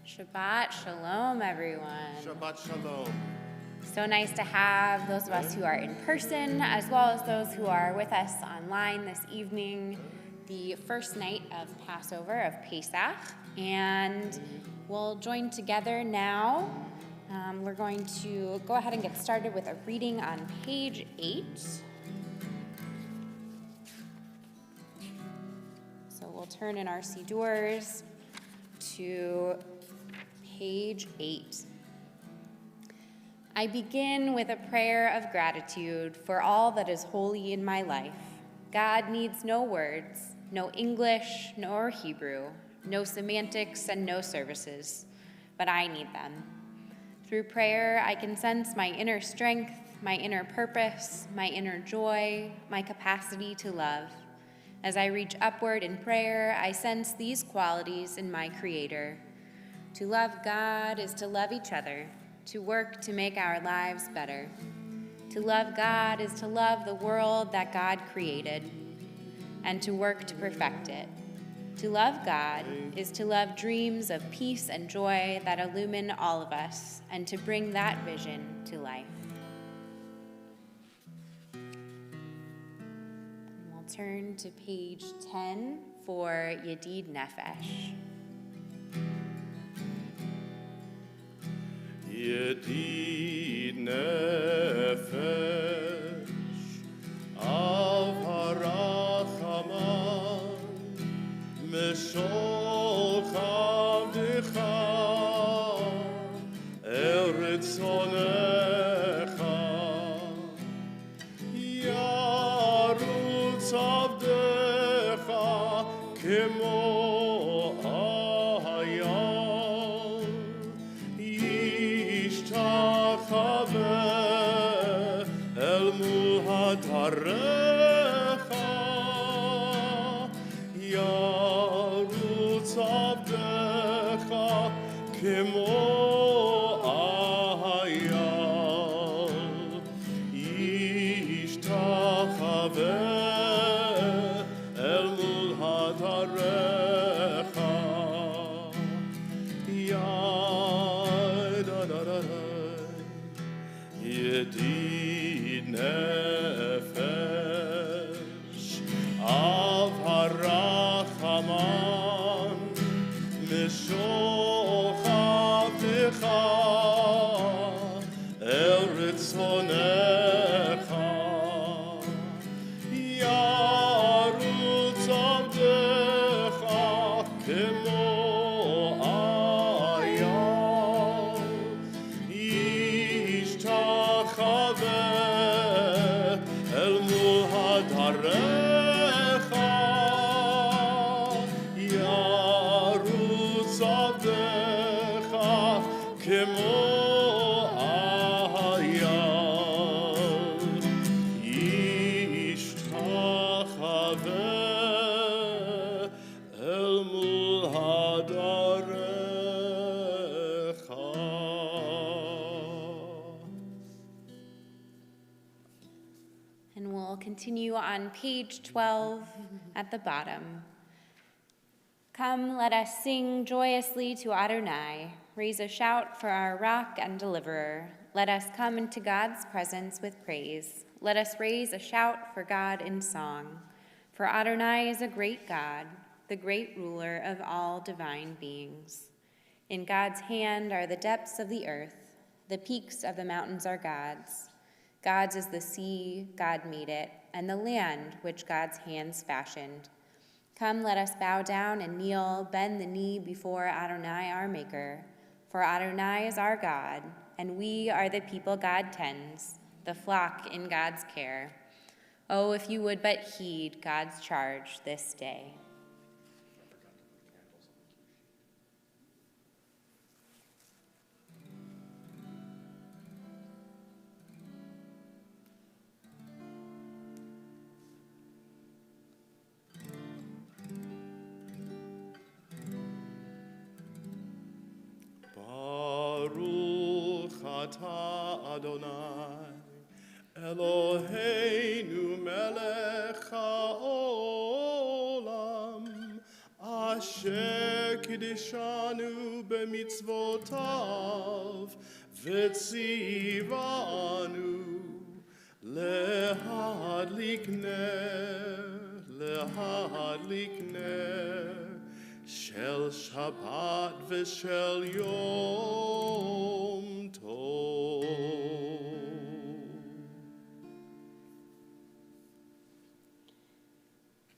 Shabbat Shalom, everyone. Shabbat Shalom. So nice to have those of us who are in person, as well as those who are with us online this evening, the first night of Passover, of Pesach. And we'll join together now. We're going to go ahead and get started with a reading on page 8. So we'll turn in our Sidurs to page 8. I begin with a prayer of gratitude for all that is holy in my life. God needs no words, no English nor Hebrew, no semantics and no services, but I need them. Through prayer, I can sense my inner strength, my inner purpose, my inner joy, my capacity to love. As I reach upward in prayer, I sense these qualities in my Creator. To love God is to love each other, to work to make our lives better. To love God is to love the world that God created and to work to perfect it. To love God is to love dreams of peace and joy that illumine all of us and to bring that vision to life. And we'll turn to page 10 for Yedid Nefesh. יערוץ עבדך כמו הים, ישתחווה אל מול הדרך, יערוץ עבדך כמו ידיד נפש, אב הרחמן, משוכבתך אל רצונך, ירוץ עבדך כמו אל מול הדרך, ירוץ עבדך כמו הים, ישתחווה אל מול הדרך. And we'll continue on page 12 at the bottom. Come, let us sing joyously to Adonai. Raise a shout for our rock and deliverer. Let us come into God's presence with praise. Let us raise a shout for God in song. For Adonai is a great God, the great ruler of all divine beings. In God's hand are the depths of the earth. The peaks of the mountains are God's. God's is the sea, God made it, and the land which God's hands fashioned. Come, let us bow down and kneel, bend the knee before Adonai our Maker. For Adonai is our God, and we are the people God tends, the flock in God's care. Oh, if you would but heed God's charge this day. Adonai, Eloheinu melech haolam, asher kiddushanu b'mitzvotav, v'tzivanu lehadlik ner, shel Shabbat v'shel Yom Tov.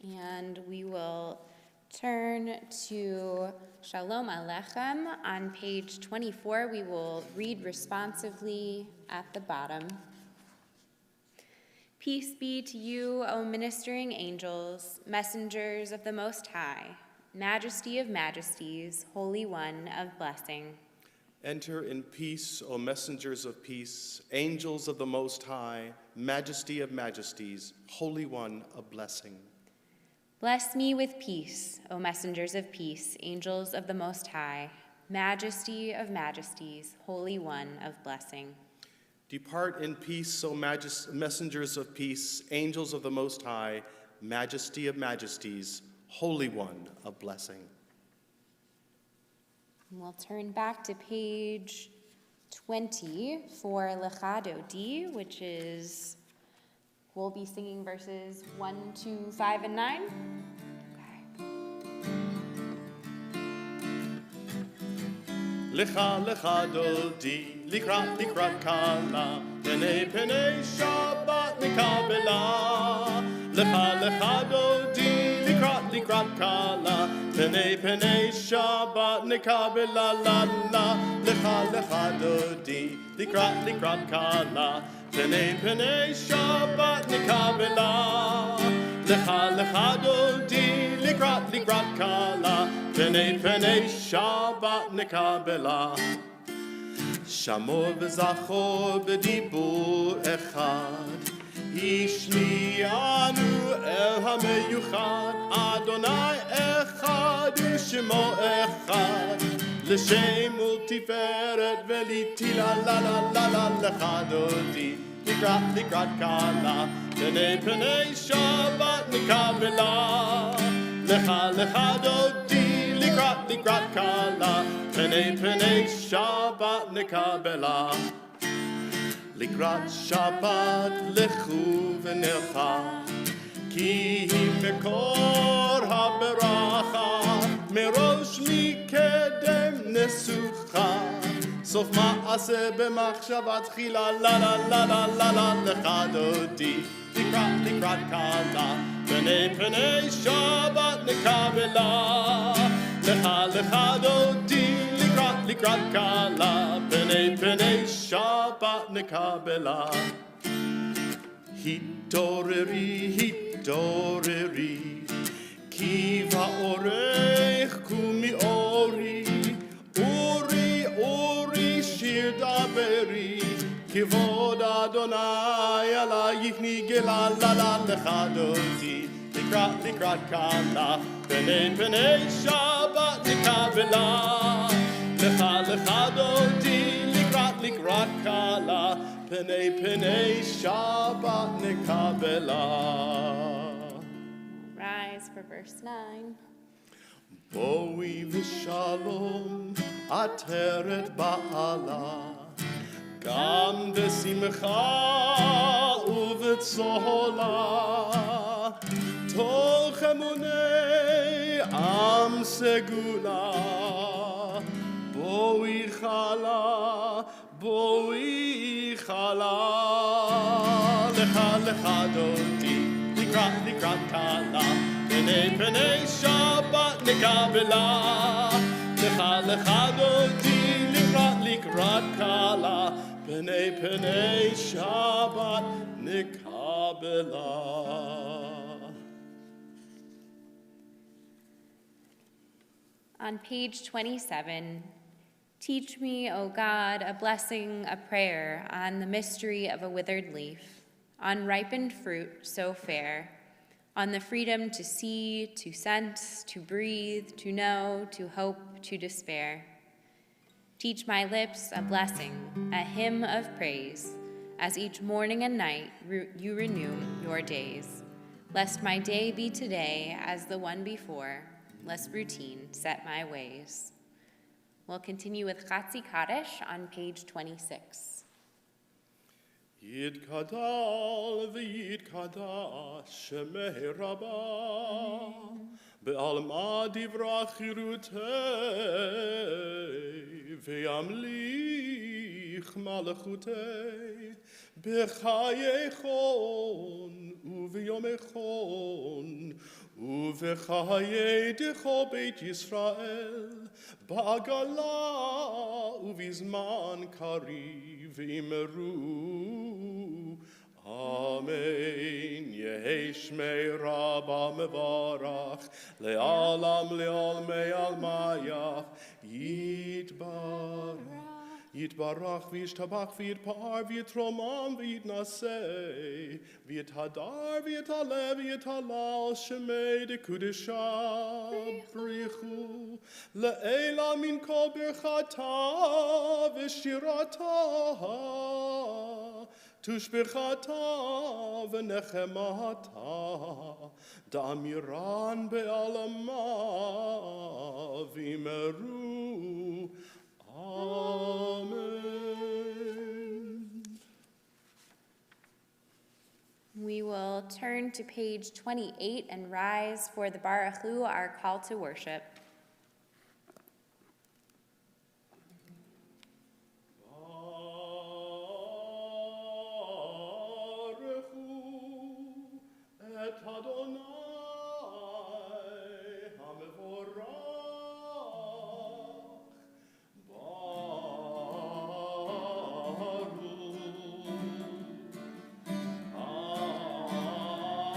And we will turn to Shalom Aleichem on page 24. We will read responsively at the bottom. Peace be to you, O ministering angels, messengers of the Most High, Majesty of majesties, Holy One of blessing. Enter in peace, O messengers of peace, angels of the Most High, Majesty of majesties, Holy One of blessing. Bless me with peace, O messengers of peace, angels of the Most High, Majesty of majesties, Holy One of blessing. Depart in peace, O messengers of peace, angels of the Most High, Majesty of majesties, Holy One of blessing. And we'll turn back to page 20 for Lecha Dodi, which is, we'll be singing verses 1, 2, 5, and 9. Lecha lecha dodi, likrat kala, penei Shabbat nikabela. Lecha lecha dodi, likrat kala, penei Shabbat nikabela la la. Lecha lecha dodi, likrat kala, penei Shabbat nikabela. Lecha dodi likrat kala, Penei Shabbat nekabela. Shamor v'zachor b'dibur echad, Ishmianu el hameyuchad, Adonai echad u'shemo echad, L'shem ultiferet v'litila la la la la lecha dodi, likrat kala, Penei Shabbat nekabela. Lecha dodi likrat kala, Penei Shabbat nekabela. Likrat Shabbat lechu v'necha, Ki hi mekor haberacha, Merosh mikedem nesucha, Sof ma'aseh b'machshavat tchila, La la la la la la lecha dodi, Likrat kala, Penei Shabbat nekabela. Lecha dodi likrat kala, Penei Shabbat nekabela. Hitoreri, Ki va'orech kumi ori, Ori shir daberi, Kivod Adonai alayich nigela la la lecha dodi, likrat kala, Penei Shabbat nekabela. Lecha dodi likrat kala, Penei Shabbat nekabela. Rise for verse 9. Boi v'shalom ateret ba'ala, Gam v'simcha u'v'tzola, Toch emunei am segula, Boi chala, lecha dodi, likrat kala, Penei Shabbat nekabela. Lecha dodi, likrat kala, Penei Shabbat nekabela. On page 27, teach me, O God, a blessing, a prayer on the mystery of a withered leaf, on ripened fruit so fair, on the freedom to see, to sense, to breathe, to know, to hope, to despair. Teach my lips a blessing, a hymn of praise, as each morning and night you renew your days. Lest my day be today as the one before, lest routine set my ways. We'll continue with Chatzi Kaddish on page 26. Yidkadal v'yidkadash shemei rabbah, be'alma divrach chirutei, ve'yamlich malachutei, b'chayechon u'v'yomechon, u'v'chayei decho beit Yisrael, ba'agala u'vizman kariv imeru. Amen. Yehi shmei Rabba mevarach, le'alam le'almei almayach, Yitbarach v'yishtabach v'yitpar v'yitromam v'yitnaseh, v'yithadar v'yitalev v'yithalal shemei dekudesha brichu, le'ela min kol birchata v'shirata, tushbechata v'nechemata, da'amiran be'alama v'imeru. Amen. We will turn to page 28 and rise for the Baruch Hu, our call to worship. Baruch Hu et Adonai hamevorach.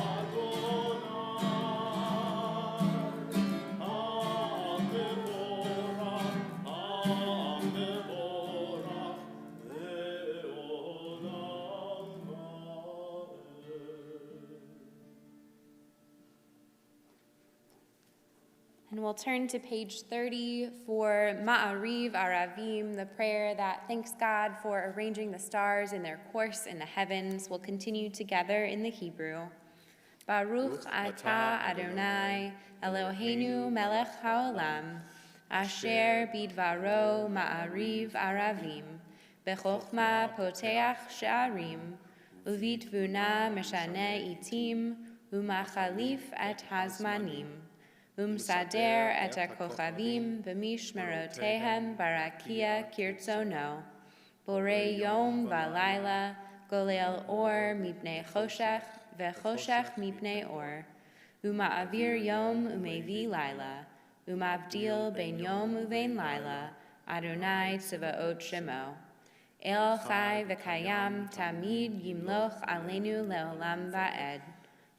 Adonai And we'll turn to page 30 for Ma'ariv Aravim, the prayer that thanks God for arranging the stars in their course in the heavens. We'll continue together in the Hebrew. Baruch atah Adonai Eloheinu melech haolam, asher bidvaro ma'ariv aravim, bechokma poteach she'arim, uvitvuna meshane itim, umachalif et hazmanim, umsader et hakochavim b'mishmerotehem barakia kirtzono, borei yom v'alayla, golel or mipnei choshech, v'choshech mipnei or, uma'avir yom umevi laila, umavdil ben yom uvein laila, Adonai tzavaot shemo. El chai v'kayam tamid yimloch aleinu leolam va'ed.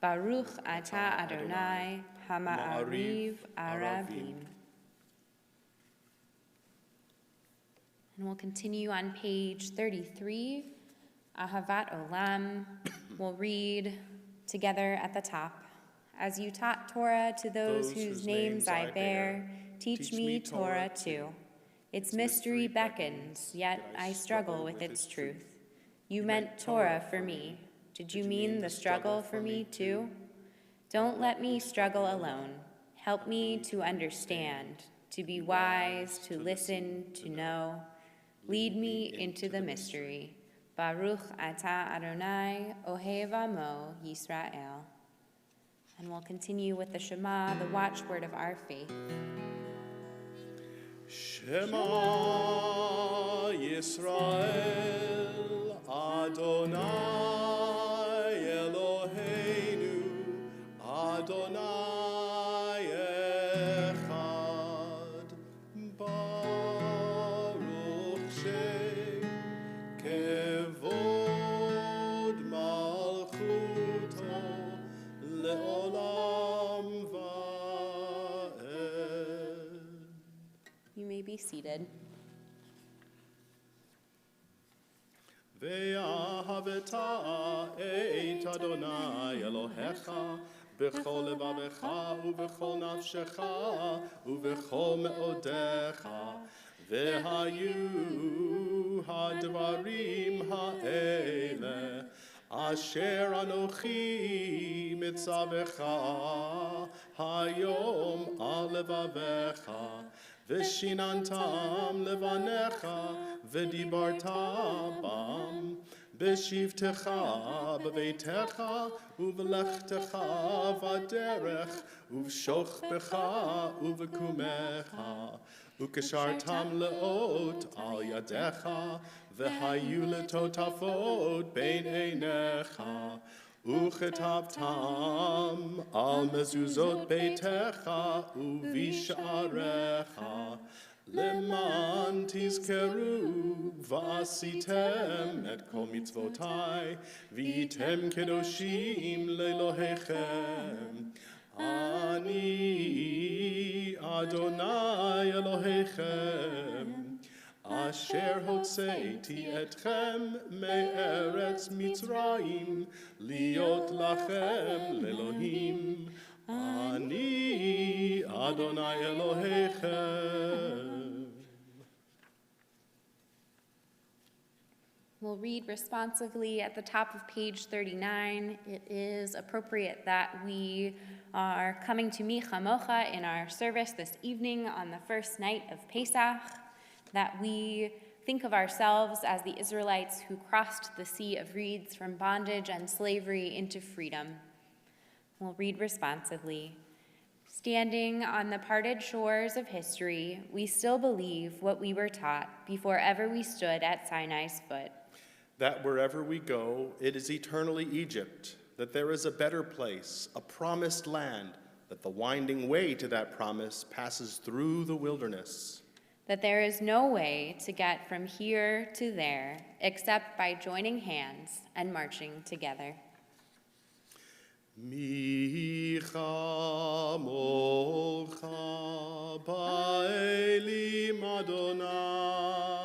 Baruch atah Adonai hama'ariv aravim. And we'll continue on page 33, Ahavat Olam. We'll read together at the top. As you taught Torah to those whose names I bear, teach me Torah too. Its mystery beckons, yet I struggle with its truth. You meant Torah for me. Did you mean the struggle for me too? Don't let me struggle alone. Help me to understand, to be wise, to listen, to know. Lead me into the mystery. Baruch atah Adonai ohev amo Yisrael. And we'll continue with the Shema, the watchword of our faith. Shema Yisrael Adonai Eloheinu Adonai Echad Baruch Kevod Malchuto Leolam Va'ed. You may be seated. Ve'ahaveta et Adonai Elohecha b'chol levavecha u'b'chol nafshecha u'b'chol me'odecha ve'hayu hadvarim ha'ele asher anochi mitzavecha hayom al levavecha Vishinantam levanecha v'dibarta bam b'shivtecha b'veitecha u'v'lechtecha v'aderech u'v'shochbecha u'v'kumecha u'keshartam leot al yadecha v'hayu letotafot bein einecha Uchetavtam al mezuzot beitecha uvisharecha leman tizkeru v'asitem et kol mitzvotai v'item kedoshim lelohechem ani Adonai Elohechem Asher hotzeiti etchem me'eretz Mitzrayim liot lachem lelohim ani Adonai Elohechem. We'll read responsively at the top of page 39. It is appropriate that we are coming to Mi Chamocha in our service this evening on the first night of Pesach, that we think of ourselves as the Israelites who crossed the Sea of Reeds from bondage and slavery into freedom. We'll read responsively. Standing on the parted shores of history, we still believe what we were taught before ever we stood at Sinai's foot. That wherever we go, it is eternally Egypt, that there is a better place, a promised land, that the winding way to that promise passes through the wilderness. That there is no way to get from here to there except by joining hands and marching together. Micha mocha ba'elim Adonai,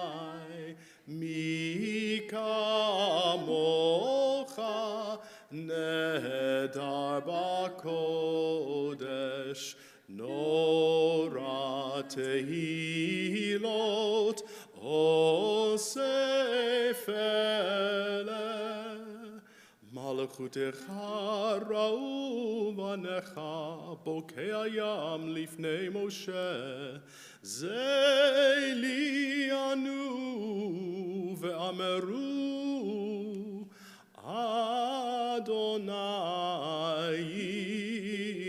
Mika mocha nedar ba'kodesh, Nora tehilot osefele Malachutecha ra'u vanecha bokei hayam lifnei Moshe Zeili anu ve'ameru Adonai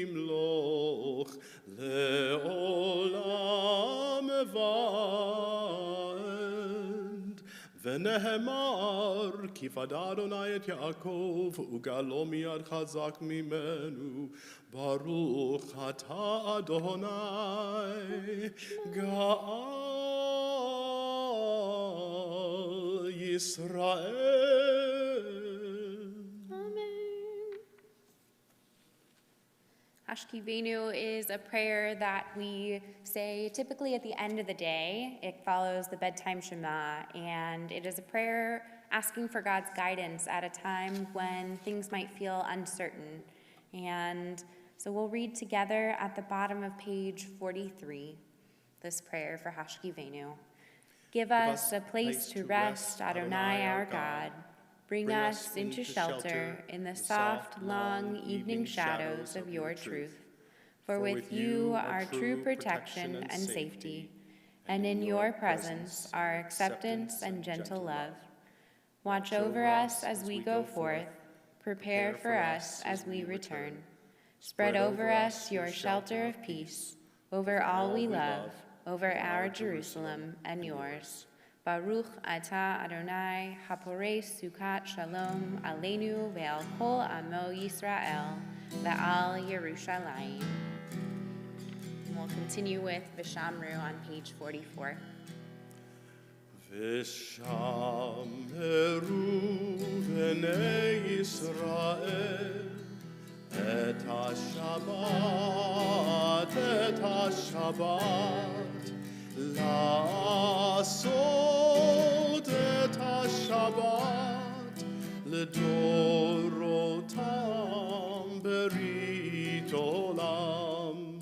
imloch le'olam evad ונאמר כי פדה אדוני את יעקב וגאלו מיד חזק ממנו ברוך אתה אדוני גאל ישראל. Hashkivenu is a prayer that we say typically at the end of the day. It follows the bedtime Shema, and it is a prayer asking for God's guidance at a time when things might feel uncertain. And so we'll read together at the bottom of page 43, this prayer for Hashkivenu. Give us a place to rest, Adonai our God. Bring us into shelter in the soft, long evening shadows of your truth. For with you are true protection and safety, and in your presence are acceptance and gentle love. Watch over us as we go forth. Prepare for us as we return. Spread over us your shelter of peace, over all we love, over our Jerusalem and yours. Baruch atah Adonai haporei sukat shalom aleinu ve'al kol amo Yisrael ve'al Yerushalayim. We'll continue with Vishamru on page 44. Vishamru b'nei Yisrael et ha-Shabbat לעשות את השבת לדורותם ברית עולם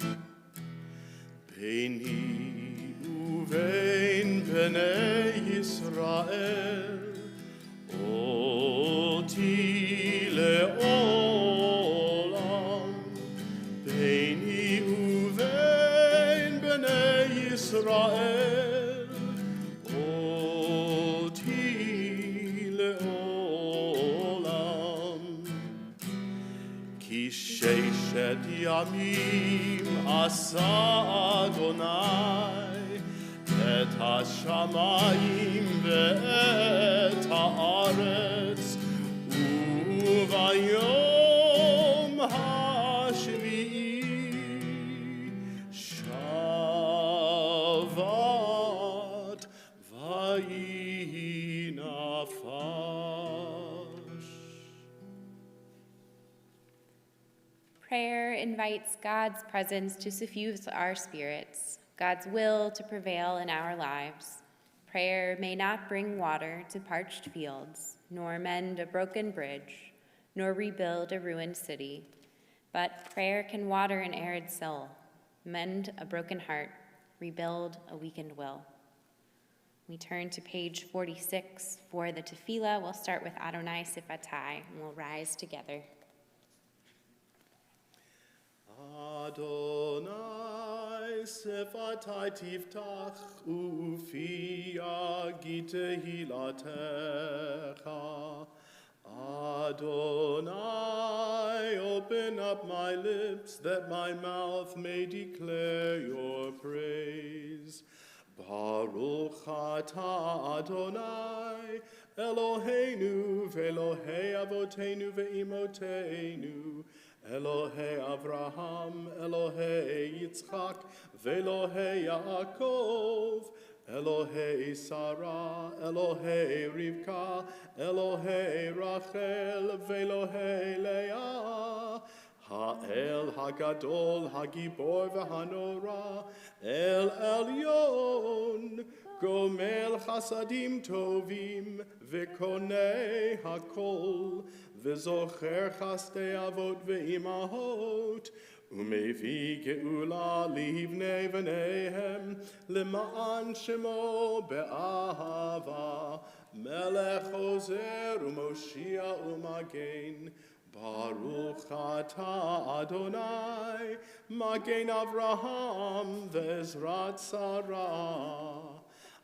ביני ובין בני ישראל אותי לעולם ביני ובין בני ישראל אותי לעולם כי ששת ימים עשה אדוני את השמיים ואת הארץ וביום השביעי שבת ויהי נפש. Prayer invites God's presence to suffuse our spirits, God's will to prevail in our lives. Prayer may not bring water to parched fields, nor mend a broken bridge, nor rebuild a ruined city. But prayer can water an arid soul, mend a broken heart, rebuild a weakened will. We turn to page 46 for the tefillah. We'll start with Adonai Sifatai, and we'll rise together. Adonai Sifatai tiftach ufi yagi tehilatecha. Adonai, open up my lips that my mouth may declare your praise. Baruch atah Adonai, Eloheinu ve'Elohei avoteinu ve'imoteinu, Elohei Avraham, Elohei Yitzchak, ve'Elohei Yaakov, Elohei Sarah, Elohei Rivka, Elohei Rachel, ve'Elohei Leah, Ha'el Hagadol, Hagibor v'Hanora, El Elyon, Gomel Chasadim Tovim, V'Konei Hakol, V'Zocher Chastei Avot V'Imahot, ומביא גאולה לבני בניהם, למען שמו באהבה, מלך עוזר ומושיע ומגן. ברוך אתה אדוני, מגן אברהם ועזרת שרה.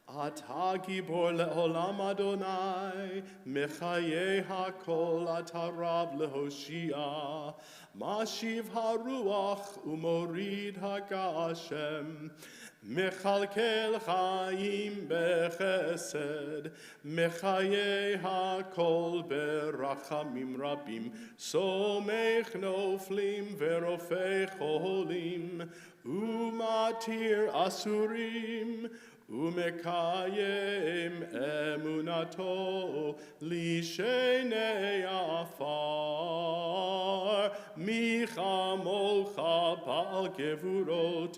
אתה גיבור לעולם אדוני, מחיי הכל אתה רב להושיע. משיב הרוח ומוריד הגשם, מכלכל חיים בחסד, מחיי הכל ברחמים רבים, סומך נופלים ורופא חולים, ומתיר אסורים, ומקיים אמונתו לשני עפר. מי כמוך בעל גבורות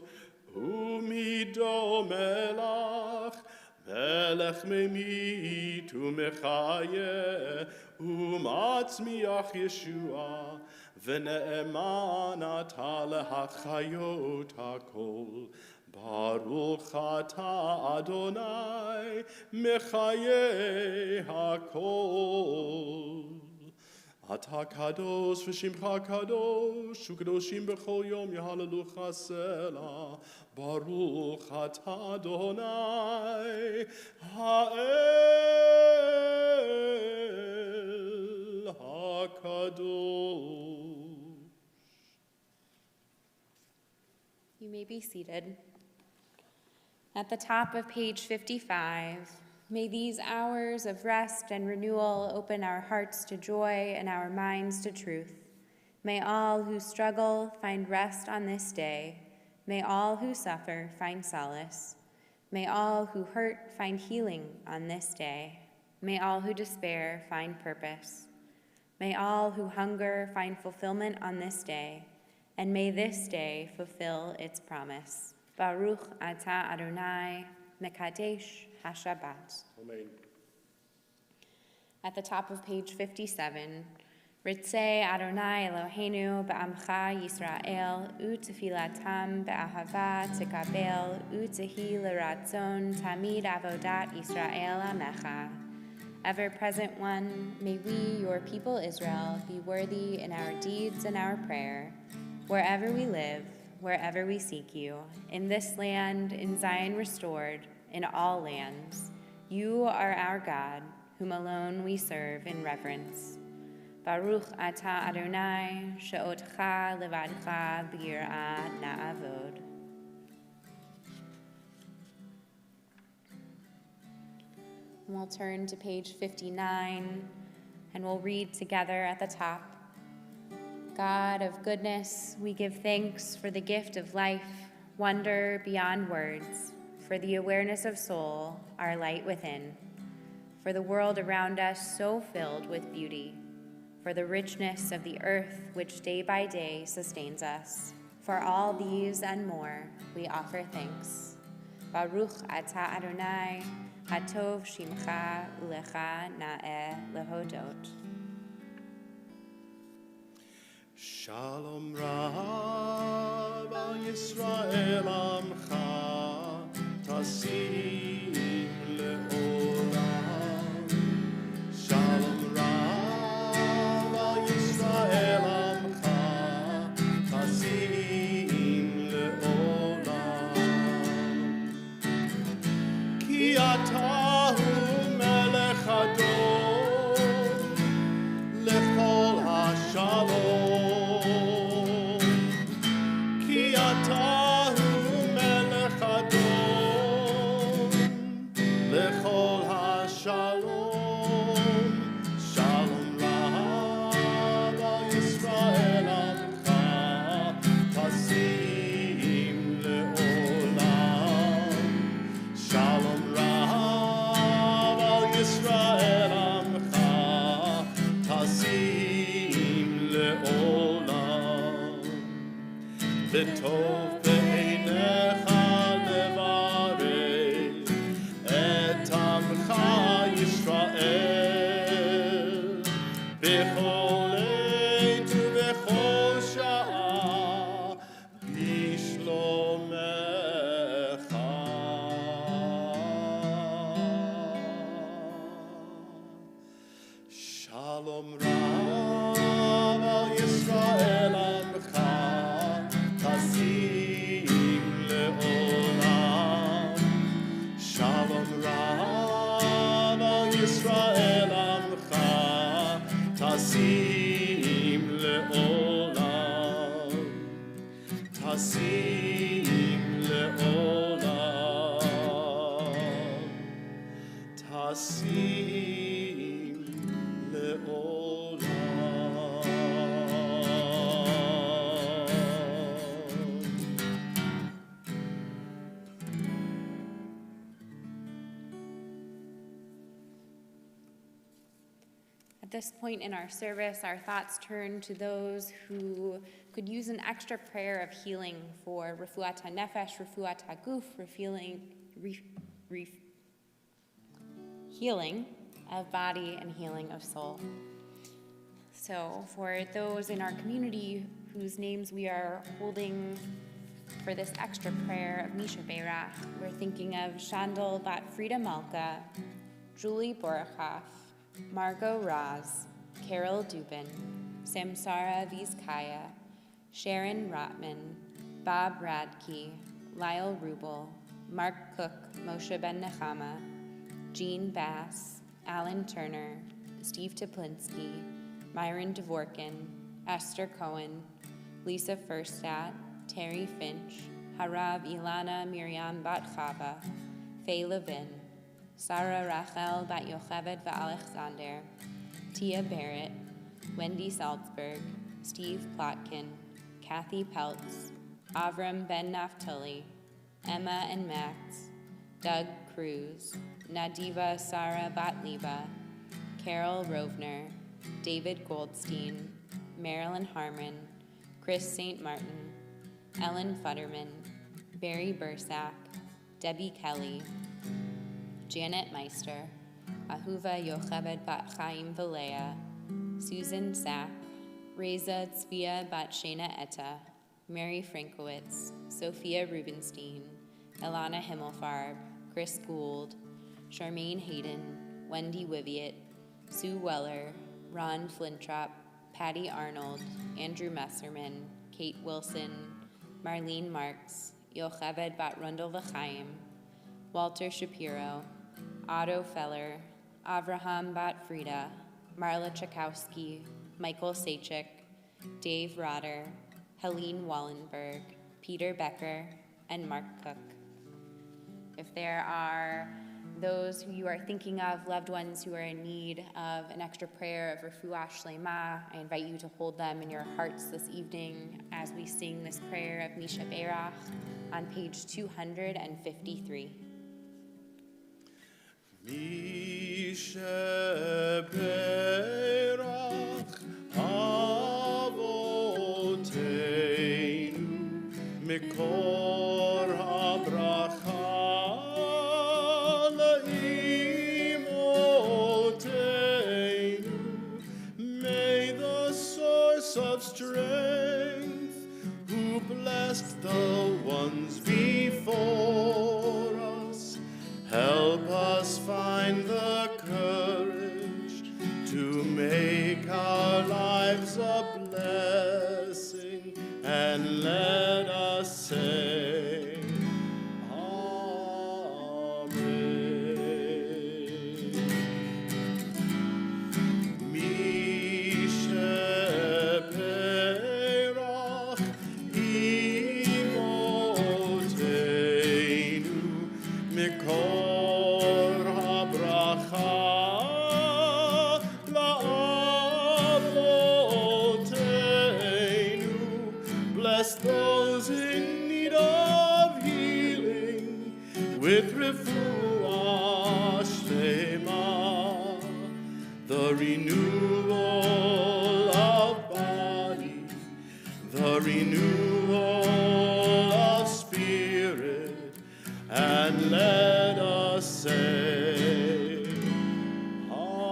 ומידו מלך, מלך ממית ומחיה ומצמיח ישועה, ונאמן אתה להחיות הכל. ברוך אתה אדוני מחיי הכל. אתה קדוש ושמך קדוש, וקדושים בכל יום יהללוך סלע. ברוך אתה אדוני האל הקדוש. You may be seated. At the top of page 55, may these hours of rest and renewal open our hearts to joy and our minds to truth. May all who struggle find rest on this day. May all who suffer find solace. May all who hurt find healing on this day. May all who despair find purpose. May all who hunger find fulfillment on this day. And may this day fulfill its promise. Baruch atah Adonai, Mekadesh HaShabbat. Amen. At the top of page 57, Ritzei Adonai Eloheinu ba'amcha Yisrael, u'tefilatam ba'ahava tekabel, u'tehi l'ratzon tamid avodat Yisrael amecha. Ever-present one, may we, your people Israel, be worthy in our deeds and our prayer, wherever we live, wherever we seek you, in this land, in Zion restored, in all lands. You are our God, whom alone we serve in reverence. Baruch atah Adonai, she'otcha levadcha b'yirah na'avod. We'll turn to page 59, and we'll read together at the top. God of goodness, we give thanks for the gift of life, wonder beyond words, for the awareness of soul, our light within, for the world around us so filled with beauty, for the richness of the earth which day by day sustains us. For all these and more, we offer thanks. Baruch atah Adonai, hatov shimcha ulecha na'eh lehodot. Shalom Rav al Yisrael Amcha Tasim Le'olam. Shalom Rav al Yisrael Amcha Tasim Le'olam. Ki ata hu melech adon lechol hashalom. וטוב בעיניך לברך את עמך ישראל בכל עת ובכל שעה Yisrael Amcha Tasim Le'olam Tasim Le'olam Tasim Le'olam. At this point in our service, our thoughts turn to those who could use an extra prayer of healing for refuat hanefesh, refuat haguf, healing of body and healing of soul. So for those in our community whose names we are holding for this extra prayer of Misha Beirach, we're thinking of Shandal Bat Frida Malka, Julie Borochoff, Margot Raz, Carol Dubin, Samsara Vizkaya, Sharon Rotman, Bob Radke, Lyle Rubel, Mark Cook, Moshe Ben Nechama, Jean Bass, Alan Turner, Steve Teplinsky, Myron Dvorkin, Esther Cohen, Lisa Furstadt, Terry Finch, Harav Ilana Miriam Bat Chava, Faye Levin, Sarah Rachel Bat Yocheved Alexander, Tia Barrett, Wendy Salzberg, Steve Plotkin, Kathy Peltz, Avram Ben Naftali, Emma and Max, Doug Cruz, Nadiva Sarah Batliba, Carol Rovner, David Goldstein, Marilyn Harmon, Chris St. Martin, Ellen Futterman, Barry Bursack, Debbie Kelly, Janet Meister, Ahuva Yocheved Bat Chaim Valea, Susan Sack, Reza Tzvia Bat Shena Etta, Mary Frankowitz, Sophia Rubenstein, Elana Himmelfarb, Chris Gould, Charmaine Hayden, Wendy Wiviet, Sue Weller, Ron Flintrop, Patty Arnold, Andrew Messerman, Kate Wilson, Marlene Marks, Yocheved Bat Rundle V'chaim, Walter Shapiro, Otto Feller, Avraham Bat Frida, Marla Chakowski, Michael Sachik, Dave Rotter, Helene Wallenberg, Peter Becker, and Mark Cook. If there are those who you are thinking of, loved ones who are in need of an extra prayer of refuah shlema, I invite you to hold them in your hearts this evening as we sing this prayer of Misha Beirach on page 253. Misha Beirach Avoteinu Mikor HaBracha Le'imoteinu. May the source of strength, who blessed the ones before us, help us find the courage to make our lives a blessing, and let us say, Amen. Misha Beirach Imoteinu Mikor HaBracha La'avoteinu. Bless those in need of healing with refuah shlema, the renewal of body, the renewal of spirit, and let us say, Amen.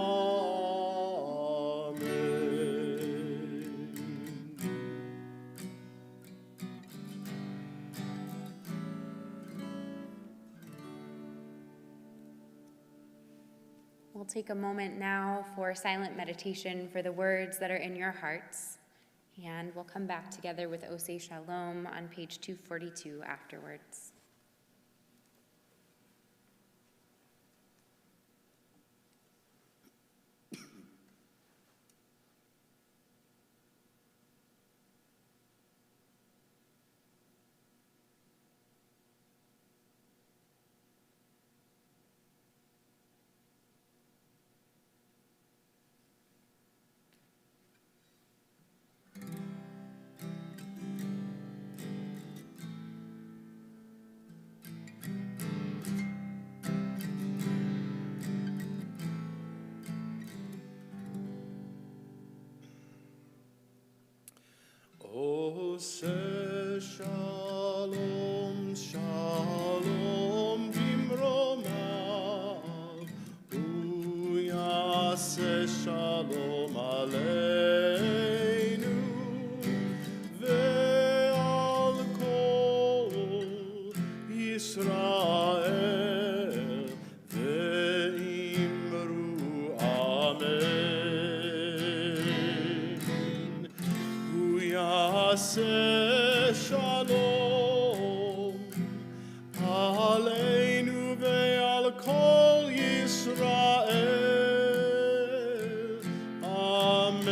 We'll take a moment now for silent meditation for the words that are in your hearts, and we'll come back together with Osei Shalom on page 242 afterwards. Shalom, shalom, bimromav, uyase shalom aleinu, ve'al kol Yisrael, ve'imru amen. Uyase shalom aleinu ve'al kol Yisrael. Amen.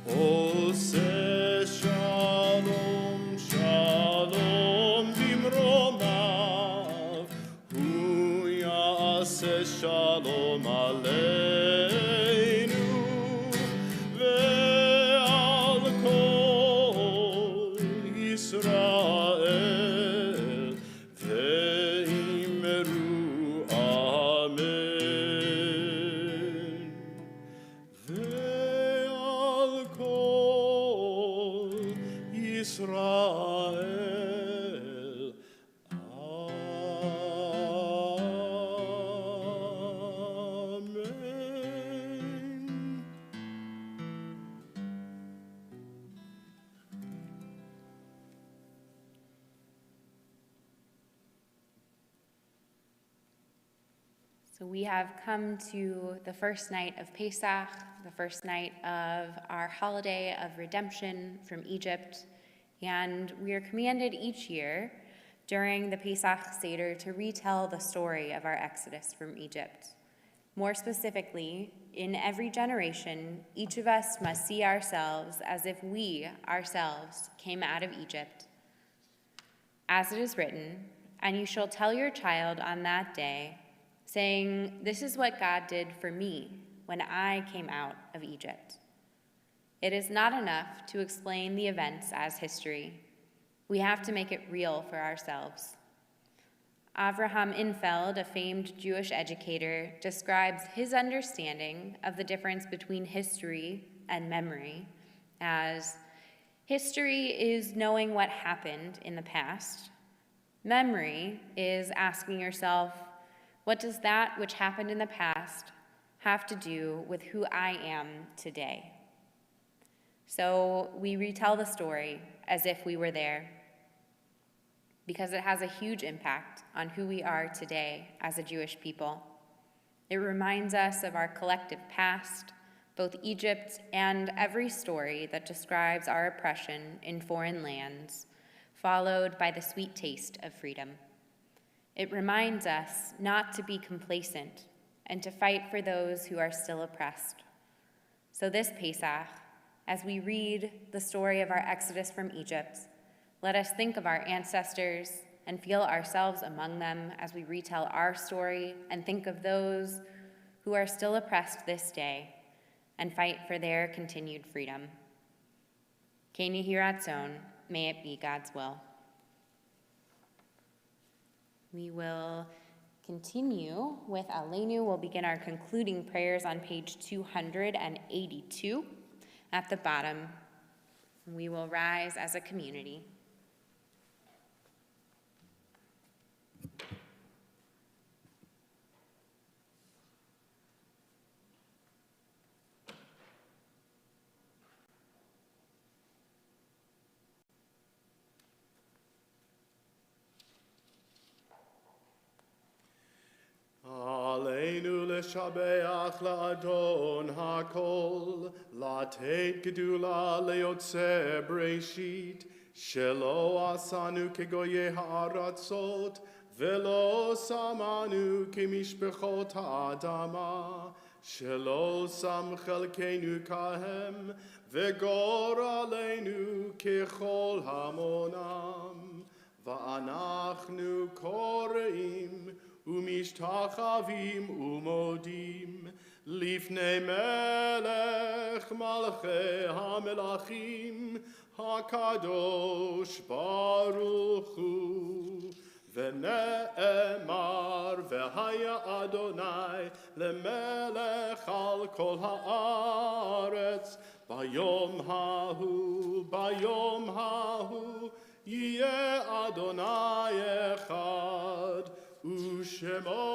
Ose shalom, shalom bimromav, hu ya'ase shalom aleinu, ve'al kol Yisrael, ve'imru amen. Ve'al kol Yisrael. Amen. So we have come to the first night of Pesach, the first night of our holiday of redemption from Egypt, and we are commanded each year during the Pesach Seder to retell the story of our exodus from Egypt. More specifically, in every generation, each of us must see ourselves as if we ourselves came out of Egypt. As it is written, "And you shall tell your child on that day, saying, 'This is what God did for me when I came out of Egypt.'" It is not enough to explain the events as history. We have to make it real for ourselves. Avraham Infeld, a famed Jewish educator, describes his understanding of the difference between history and memory as, history is knowing what happened in the past. Memory is asking yourself, what does that which happened in the past have to do with who I am today? So we retell the story as if we were there, because it has a huge impact on who we are today as a Jewish people. It reminds us of our collective past, both Egypt and every story that describes our oppression in foreign lands, followed by the sweet taste of freedom. It reminds us not to be complacent and to fight for those who are still oppressed. So this Pesach, as we read the story of our exodus from Egypt, let us think of our ancestors and feel ourselves among them as we retell our story and think of those who are still oppressed this day and fight for their continued freedom. Ken Yehi Ratzon, may it be God's will. We will continue with Aleinu. We'll begin our concluding prayers on page 282 at the bottom. We will rise as a community. Aleinu leshabeach la'adon hakol, la'tet gedula le'yotze breshit, shelo asanu kegoye ha'aratzot, velo samanu kemishpechot ha'adama, shelo sam chelkenu kahem, vegor aleinu kechol hamonam, va'anachnu koreim, ומשתחווים ומודים לפני מלך מלכי המלכים הקדוש ברוך הוא ונאמר והיה אדוני למלך על כל הארץ ביום ההוא יהיה אדוני אחד ושמו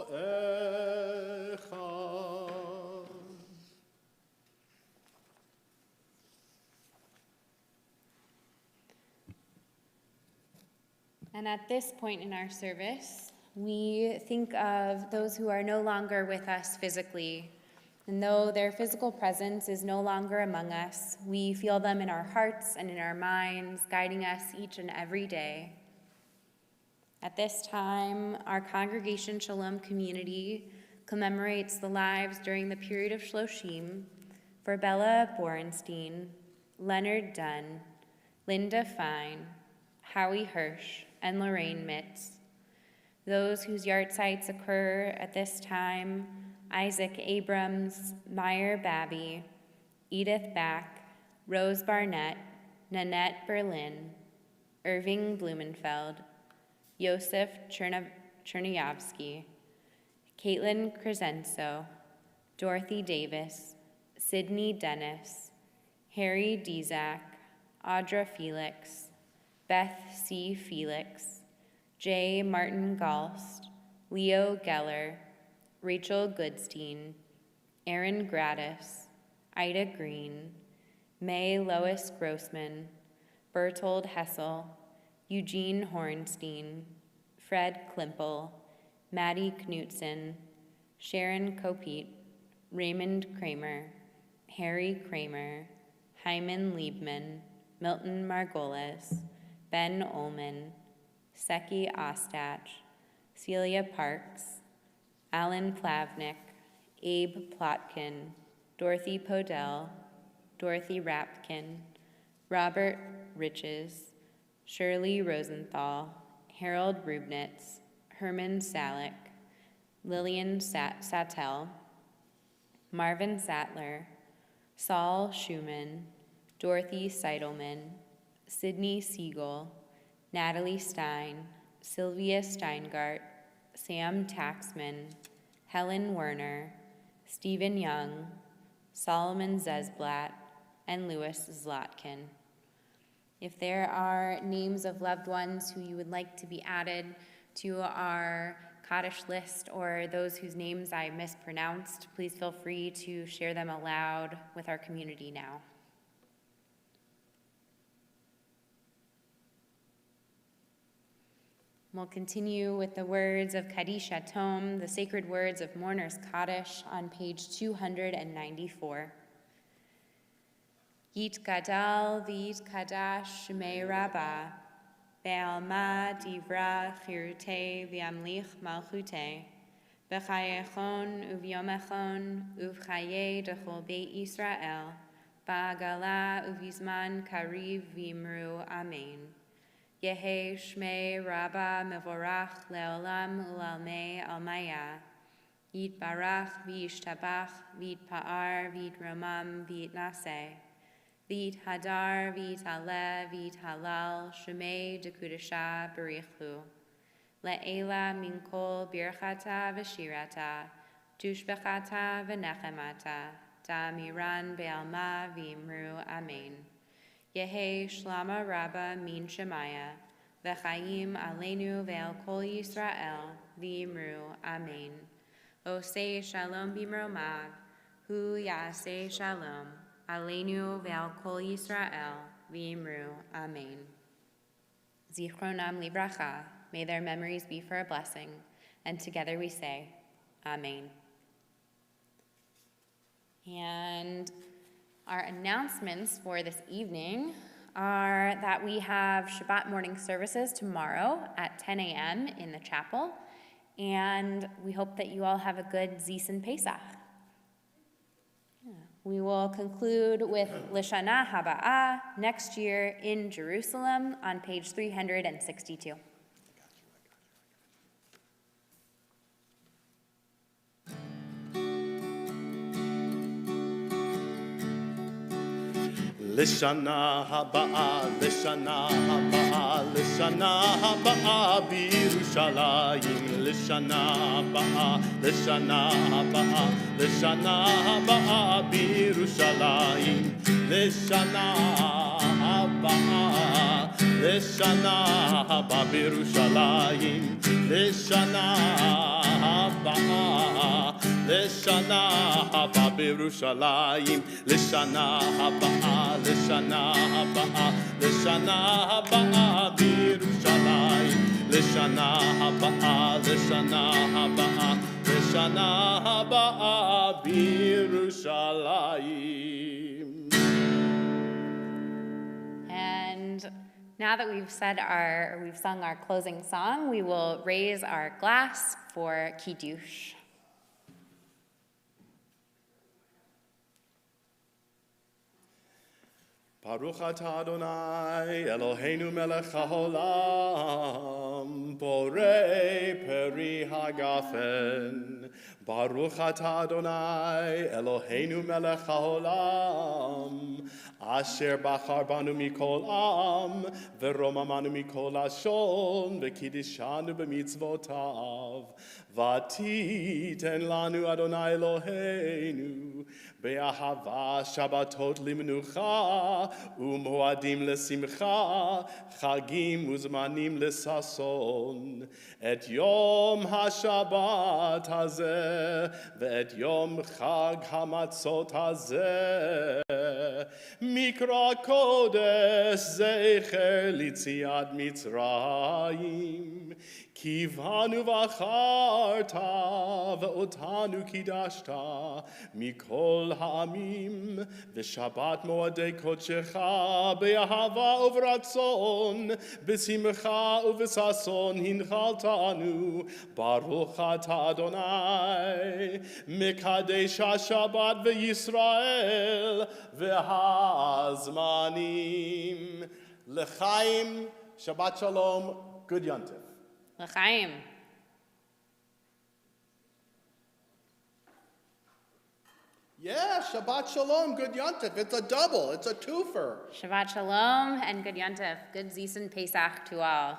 אחד. And at this point in our service, we think of those who are no longer with us physically. And though their physical presence is no longer among us, we feel them in our hearts and in our minds, guiding us each and every day. At this time, our Congregation Shalom community commemorates the lives during the period of Shloshim for Bella Borenstein, Leonard Dunn, Linda Fine, Howie Hirsch, and Lorraine Mitz. Those whose yahrzeits occur at this time: Isaac Abrams, Meyer Babby, Edith Back, Rose Barnett, Nanette Berlin, Irving Blumenfeld, Yosef Chernyavsky, Caitlin Crescenzo, Dorothy Davis, Sydney Dennis, Harry Dizak, Audra Felix, Beth C. Felix, J. Martin Galst, Leo Geller, Rachel Goodstein, Aaron Gratis, Ida Green, May Lois Grossman, Bertold Hessel, Eugene Hornstein, Fred Klimple, Maddie Knutson, Sharon Kopit, Raymond Kramer, Harry Kramer, Hyman Liebman, Milton Margolis, Ben Ullman, Seki Ostach, Celia Parks, Alan Plavnik, Abe Plotkin, Dorothy Podell, Dorothy Rapkin, Robert Riches, Shirley Rosenthal, Harold Rubnitz, Herman Salick, Lillian Sattel, Marvin Sattler, Saul Schumann, Dorothy Seidelman, Sydney Siegel, Natalie Stein, Sylvia Steingart, Sam Taxman, Helen Werner, Stephen Young, Solomon Zesblatt, and Louis Zlotkin. If there are names of loved ones who you would like to be added to our Kaddish list, or those whose names I mispronounced, please feel free to share them aloud with our community now. We'll continue with the words of Kaddish Atom, the sacred words of Mourner's Kaddish, on page 294. Yit Gadal v'yit Kadash Shemei Rabbah, Be'alma divra chirute v'yamlich malchute, B'chayechon uvyomechon uvchaye dechol Beit Yisrael, Ba'agala uvizman kariv v'imru Amen. Yehe Shmei Rabbah Mevorach Leolam Ulalmei Almaya, Yit Barach v'yishtabach v'yit Pa'ar v'yit Romam v'yit Naseh, V'yit Hadar v'yit Aleh v'yit Halal Shemei Dekudesha Berichu, Le'ela Minkol Birchata v'Shirata, Tushbechata v'Nechemata, Da'amiran Be'alma v'imru Amen. Yehe Shlama Rabba Min Shemaya, V'chaim Aleinu Ve'al Kol Yisrael, V'imru Amen. Osei Shalom Bimromav, Hu Ya'aseh Shalom, Aleinu Ve'al Kol Yisrael, V'imru Amen. Zichronam Libracha, may their memories be for a blessing, and together we say, Amen. And our announcements for this evening are that we have Shabbat morning services tomorrow at 10 a.m. in the chapel, and we hope that you all have a good Zis Pesach. We will conclude with Lishana Haba'ah, next year in Jerusalem, on page 362. Lishana Habaa, Lishana Habaa, Lishana Habaa, Birushalayim, Lishana Habaa, Lishana Habaa, Lishana Habaa, Birushalayim, Lishana Habaa, Lishana Habaa, Birushalayim, Lishana Habaa, Lishana Habaa, Birushalayim, Lishana Habaa, Lishana Habaa, Lishana Habaa, Birushalayim, Lishana Habaa, Lishana Habaa, Lishana Habaa, Birushalayim. And now that we've sung our closing song, we will raise our glass for Kiddush. Baruch atah Adonai, Eloheinu melech haolam, borei peri hagafen. Baruch atah Adonai, Eloheinu melech haolam, asher bachar banu mikol am, veromamanu mikol ashon, v'kidishanu b'mitzvotav. Vatiten lanu Adonai Eloheinu, be'ahava Shabbatot limenucha, u'moadim lesimcha, chagim uzmanim lesason, et yom haShabbat hazeh, ve'et yom chag hamatzot hazeh, mikra kodesh zecher litziat Mitzrayim, kivanu v'acharta ve'otanu kidashta mikol ha'amim v'shabbat moadei kodshecha be'ahava uvratzon b'simcha uv'sason hinchaltanu baruch atah Adonai mekadesh ha'shabbat ve'Yisrael ve'hazmanim l'chaim. Shabbat Shalom, good Yontif. L'chaim. Yeah, Shabbat Shalom, good Yontif. It's a double, it's a twofer. Shabbat Shalom and Good Yontif. Good Zis and Pesach to all.